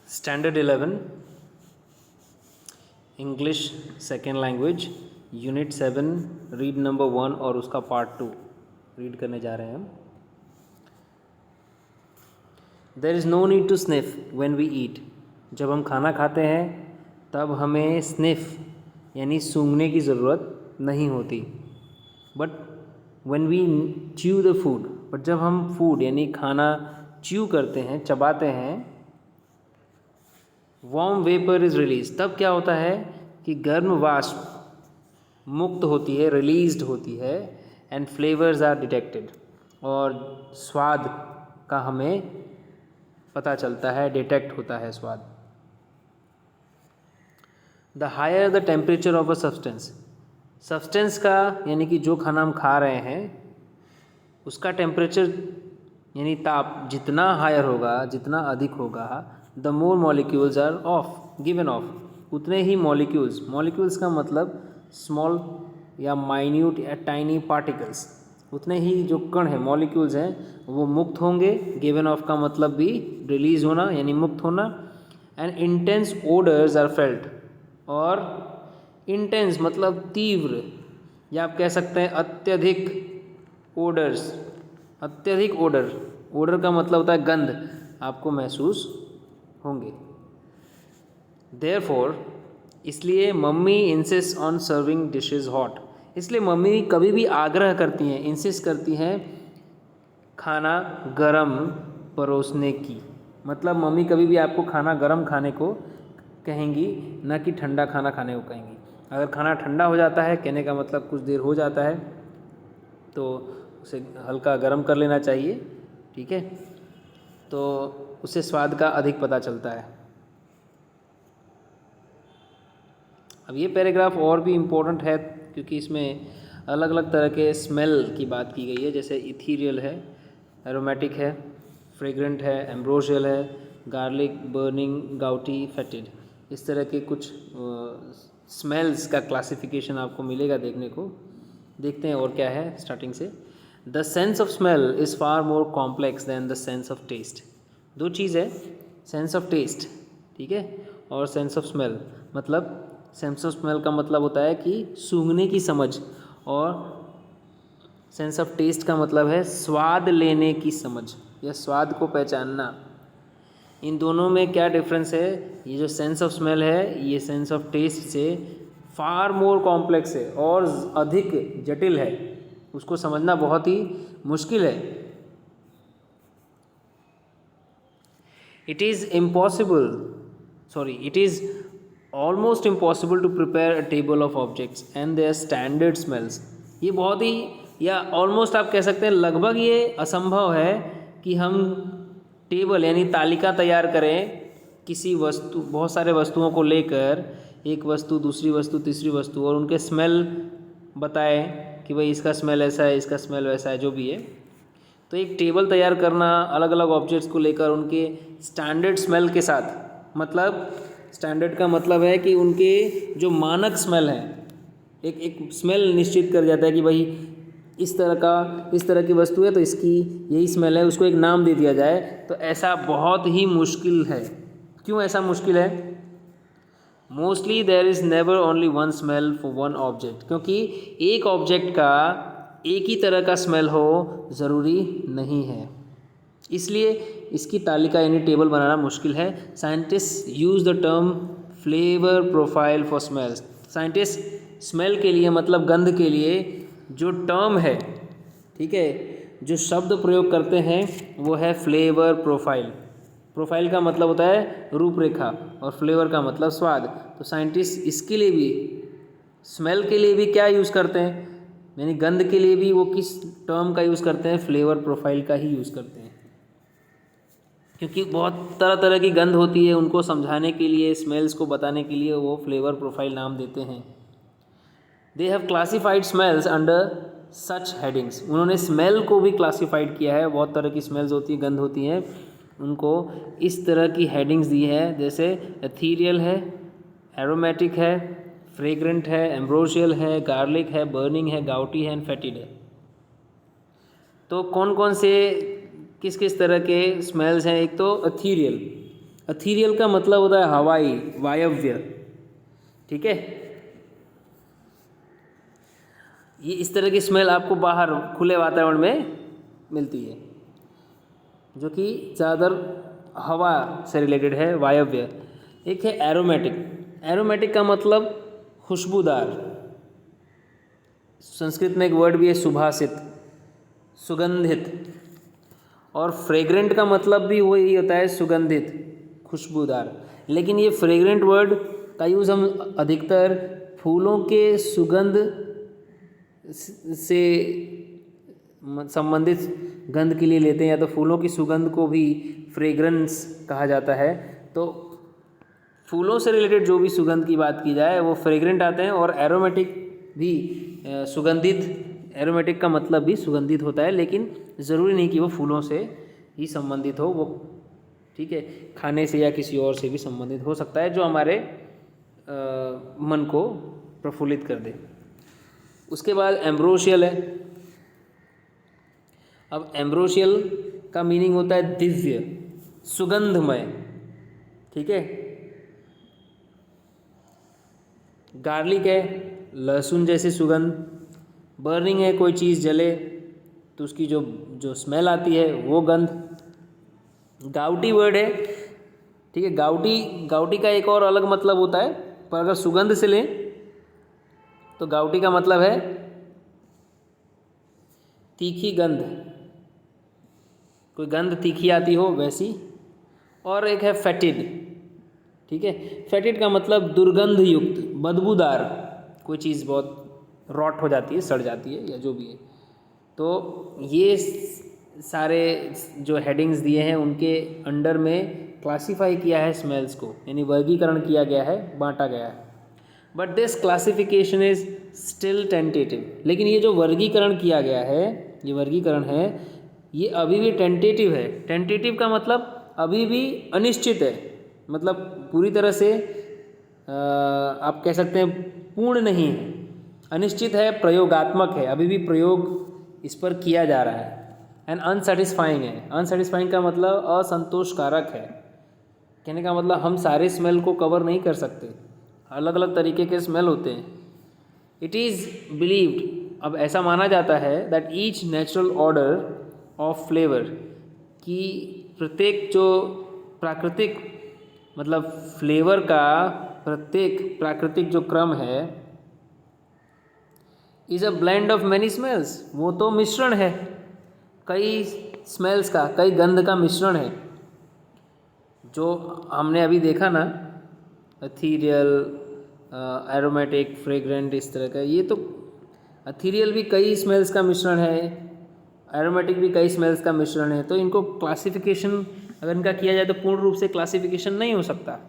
Standard 11 English second language unit 7 read number 1 और उसका part 2 read करने जा रहे हैं हम। There is no need to sniff when we eat. जब हम खाना खाते हैं तब हमें स्निफ यानी सूंघने की ज़रूरत नहीं होती। But when we chew the food, but जब हम फूड यानी खाना च्यू करते हैं, चबाते हैं, वार्म वेपर इज़ रिलीज, तब क्या होता है कि गर्म वाष्प मुक्त होती है, रिलीज्ड होती है, एंड फ्लेवर्स आर डिटेक्टेड, और स्वाद का हमें पता चलता है, डिटेक्ट होता है स्वाद। The higher the temperature of a substance का यानी कि जो खाना हम खा रहे हैं उसका टेम्परेचर यानी ताप जितना हायर होगा, जितना अधिक होगा, the more molecules are given off, उतने ही मॉलिक्यूल्स का मतलब स्मॉल या माइन्यूट या टाइनी पार्टिकल्स, उतने ही जो कण हैं, मॉलिक्यूल्स हैं, वो मुक्त होंगे। गिवन ऑफ का मतलब भी रिलीज होना यानी मुक्त होना। And intense odours are felt, और इंटेंस मतलब तीव्र, या आप कह सकते हैं अत्यधिक ओडर्स, अत्यधिक ओडर का मतलब होता है गंध, आपको महसूस होंगे। देयरफॉर, इसलिए mummy insist on serving dishes hot, इसलिए मम्मी कभी भी आग्रह करती हैं, इंसिस्ट करती हैं खाना गरम परोसने की। मतलब मम्मी कभी भी आपको खाना गरम खाने को कहेंगी, ना कि ठंडा खाना खाने को कहेंगी। अगर खाना ठंडा हो जाता है, कहने का मतलब कुछ देर हो जाता है, तो उसे हल्का गरम कर लेना चाहिए, ठीक है, तो उससे स्वाद का अधिक पता चलता है। अब ये पैराग्राफ और भी इम्पोर्टेंट है क्योंकि इसमें अलग अलग तरह के स्मेल की बात की गई है, जैसे इथीरियल है, एरोमेटिक है, फ्रेग्रेंट है, एम्ब्रोशियल है, गार्लिक, बर्निंग, गाउटी, फेटिड, इस तरह के कुछ स्मेल्स का क्लासिफिकेशन आपको मिलेगा देखने को। देखते हैं और क्या है स्टार्टिंग से। The sense of smell is far more complex than the sense of taste. दो चीज़ है, सेंस ऑफ टेस्ट, ठीक है, और सेंस ऑफ स्मेल। मतलब सेंस ऑफ स्मेल का मतलब होता है कि सूंघने की समझ, और सेंस ऑफ टेस्ट का मतलब है स्वाद लेने की समझ या स्वाद को पहचानना। इन दोनों में क्या डिफरेंस है? ये जो सेंस ऑफ स्मेल है ये सेंस ऑफ टेस्ट से फार मोर कॉम्प्लेक्स है और अधिक जटिल है, उसको समझना बहुत ही मुश्किल है। It is almost impossible to prepare a table of objects and their standard smells. ये बहुत ही, या ऑलमोस्ट आप कह सकते हैं लगभग ये असंभव है कि हम टेबल यानी तालिका तैयार करें किसी वस्तु, बहुत सारे वस्तुओं को लेकर, एक वस्तु, दूसरी वस्तु, तीसरी वस्तु, और उनके स्मेल बताएं कि भाई इसका स्मेल ऐसा है, इसका स्मेल वैसा है, जो भी है। तो एक टेबल तैयार करना अलग अलग ऑब्जेक्ट्स को लेकर उनके स्टैंडर्ड स्मेल के साथ, मतलब स्टैंडर्ड का मतलब है कि उनके जो मानक स्मेल हैं, एक स्मेल निश्चित कर जाता है कि भाई इस तरह की वस्तु है तो इसकी यही स्मेल है, उसको एक नाम दे दिया जाए। तो ऐसा बहुत ही मुश्किल है। क्यों ऐसा मुश्किल है? Mostly there is never only one smell for one object, क्योंकि एक ऑब्जेक्ट का एक ही तरह का स्मेल हो ज़रूरी नहीं है, इसलिए इसकी तालिका यानी टेबल बनाना मुश्किल है। Scientist use the term flavour profile for smells. Scientist smell के लिए मतलब गंध के लिए जो टर्म है, ठीक है, जो शब्द प्रयोग करते हैं वो है फ्लेवर प्रोफाइल। प्रोफाइल का मतलब होता है रूपरेखा और फ्लेवर का मतलब स्वाद। तो साइंटिस्ट इसके लिए भी, स्मेल के लिए भी क्या यूज़ करते हैं, यानी गंध के लिए भी वो किस टर्म का यूज़ करते हैं? फ्लेवर प्रोफाइल का ही यूज़ करते हैं, क्योंकि बहुत तरह तरह की गंध होती है, उनको समझाने के लिए, स्मेल्स को बताने के लिए वो फ्लेवर प्रोफाइल नाम देते हैं। They have classified smells under such headings. उन्होंने स्मेल को भी क्लासिफाइड किया है, बहुत तरह की स्मेल्स होती हैं, गंध होती हैं, उनको इस तरह की हेडिंग्स दी है, जैसे एथीरियल है, एरोमेटिक है, फ्रेग्रेंट है, एम्ब्रोशियल है, गार्लिक है, बर्निंग है, गाउटी है, एंड फेटिड है। तो कौन कौन से किस किस तरह के स्मेल्स हैं? एक तो एथीरियल, अथीरियल का मतलब होता है हवाई, वायव्य, ठीक है। ये इस तरह की स्मेल आपको बाहर खुले वातावरण में मिलती है, जो कि ज़्यादातर हवा से रिलेटेड है, वायव्य। एक है एरोमेटिक। एरोमेटिक का मतलब खुशबूदार। संस्कृत में एक वर्ड भी है सुभाषित, सुगंधित। और फ्रेग्रेंट का मतलब भी वही होता है, सुगंधित, खुशबूदार। लेकिन ये फ्रेग्रेंट वर्ड का यूज़ हम अधिकतर फूलों के सुगंध से संबंधित गंध के लिए लेते हैं, या तो फूलों की सुगंध को भी फ्रेग्रेंस कहा जाता है। तो फूलों से रिलेटेड जो भी सुगंध की बात की जाए वो फ्रेग्रेंट आते हैं। और एरोमेटिक भी सुगंधित, एरोमेटिक का मतलब भी सुगंधित होता है, लेकिन ज़रूरी नहीं कि वो फूलों से ही संबंधित हो, वो ठीक है खाने से या किसी और से भी संबंधित हो सकता है, जो हमारे मन को प्रफुल्लित कर दे। उसके बाद एम्ब्रोशियल है। अब एम्ब्रोशियल का मीनिंग होता है दिव्य, सुगंधमय, ठीक है। गार्लिक है, लहसुन जैसी सुगंध। बर्निंग है, कोई चीज़ जले तो उसकी जो स्मेल आती है वो गंध। गाउटी वर्ड है, ठीक है। गाउटी का एक और अलग मतलब होता है, पर अगर सुगंध से लें तो गाउटी का मतलब है तीखी गंध, कोई गंध तीखी आती हो वैसी। और एक है फेटिड, ठीक है। फेटिड का मतलब दुर्गंध युक्त, बदबूदार, कोई चीज़ बहुत रॉट हो जाती है, सड़ जाती है या जो भी है। तो ये सारे जो हेडिंग्स दिए हैं उनके अंडर में क्लासिफाई किया है स्मेल्स को, यानी वर्गीकरण किया गया है, बांटा गया है। But this classification is still tentative. लेकिन ये जो वर्गीकरण किया गया है, ये वर्गीकरण है, ये अभी भी टेंटेटिव है। टेंटेटिव का मतलब अभी भी अनिश्चित है, मतलब पूरी तरह से आप कह सकते हैं पूर्ण नहीं है, अनिश्चित है, प्रयोगात्मक है, अभी भी प्रयोग इस पर किया जा रहा है। एंड अनसेटिस्फाइंग है। अनसेटिस्फाइंग का मतलब असंतोषकारक है। कहने का मतलब हम सारे स्मेल को कवर नहीं कर सकते, अलग अलग तरीके के स्मेल होते हैं। इट इज़ बिलीव्ड, अब ऐसा माना जाता है, that each natural order of flavour, कि प्रत्येक जो प्राकृतिक मतलब फ्लेवर का प्रत्येक प्राकृतिक जो क्रम है, is a blend of many smells, वो तो मिश्रण है कई स्मेल्स का, कई गंध का मिश्रण है। जो हमने अभी देखा ना, अथीरियल, एरोमेटिक, फ्रेग्रेंट, इस तरह का, ये तो अथीरियल भी कई स्मेल्स का मिश्रण है, एरोमेटिक भी कई स्मेल्स का मिश्रण है। तो इनको क्लासिफिकेशन अगर इनका किया जाए तो पूर्ण रूप से क्लासिफिकेशन नहीं हो सकता।